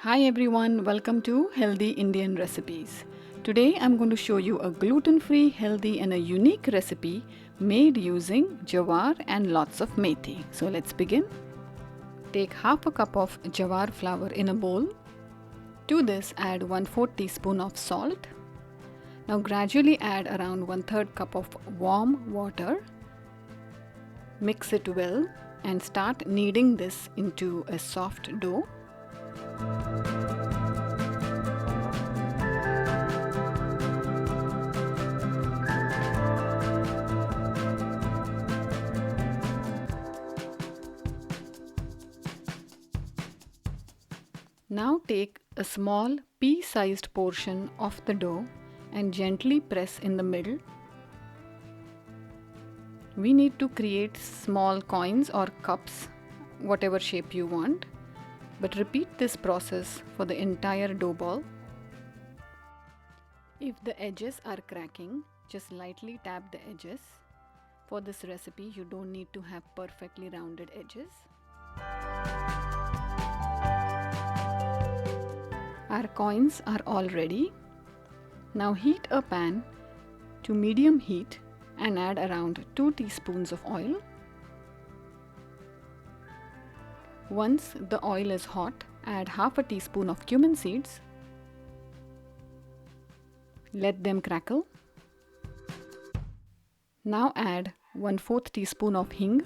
Hi everyone, welcome to Healthy Indian Recipes. Today I'm going to show you a gluten-free, healthy and a unique recipe made using jowar and lots of methi. So let's begin. Take half a cup of jowar flour in a bowl. To this add 1/4 teaspoon of salt. Now gradually add around 1/3 cup of warm water. Mix it well and start kneading this into a soft dough. Now take a small pea-sized portion of the dough and gently press in the middle. We need to create small coins or cups, whatever shape you want, but repeat this process for the entire dough ball. If the edges are cracking, just lightly tap the edges. For this recipe, you don't need to have perfectly rounded edges. Our coins are all ready. Now heat a pan to medium heat and add around 2 teaspoons of oil. Once the oil is hot, add half a teaspoon of cumin seeds. Let them crackle. Now add 1/4 teaspoon of hing,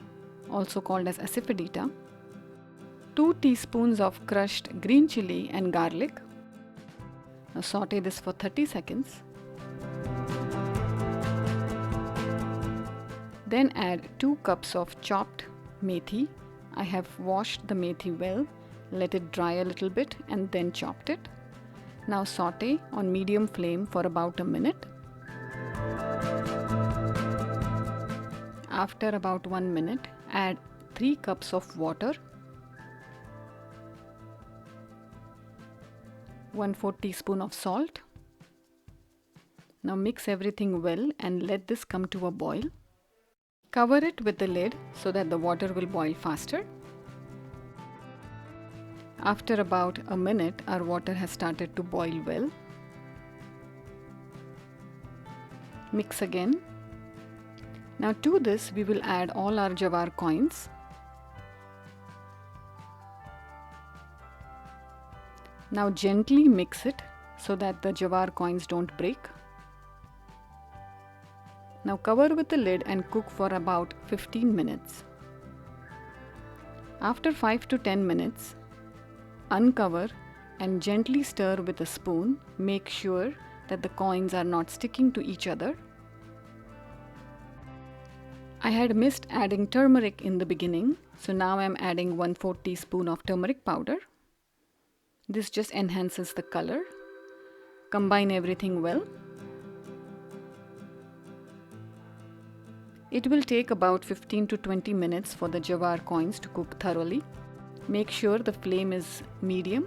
also called as asafoetida, 2 teaspoons of crushed green chili and garlic. Now saute this for 30 seconds. Then add 2 cups of chopped methi. I have washed the methi well, let it dry a little bit and then chopped it. Now saute on medium flame for about a minute. After about 1 minute, add 3 cups of water, 1/4 teaspoon of salt. Now mix everything well and let this come to a boil. Cover it with the lid so that the water will boil faster. After about a minute, our water has started to boil well. Mix again. Now to this we will add all our jowar coins. Now gently mix it so that the jowar coins don't break. Now cover with the lid and cook for about 15 minutes. After 5 to 10 minutes, uncover and gently stir with a spoon. Make sure that the coins are not sticking to each other. I had missed adding turmeric in the beginning, so now I am adding 1/4 teaspoon of turmeric powder. This just enhances the color. Combine everything well. It will take about 15 to 20 minutes for the jowar coins to cook thoroughly. Make sure the flame is medium.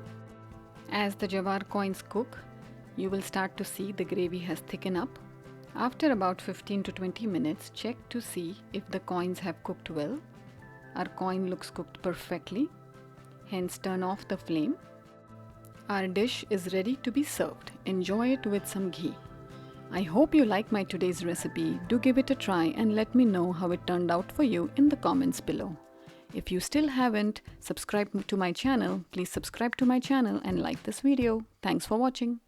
As the jowar coins cook, you will start to see the gravy has thickened up. After about 15 to 20 minutes, check to see if the coins have cooked well. Our coin looks cooked perfectly. Hence turn off the flame. Our dish is ready to be served. Enjoy it with some ghee. I hope you like my today's recipe. Do give it a try and let me know how it turned out for you in the comments below. If you still haven't subscribed to my channel, please subscribe to my channel and like this video. Thanks for watching.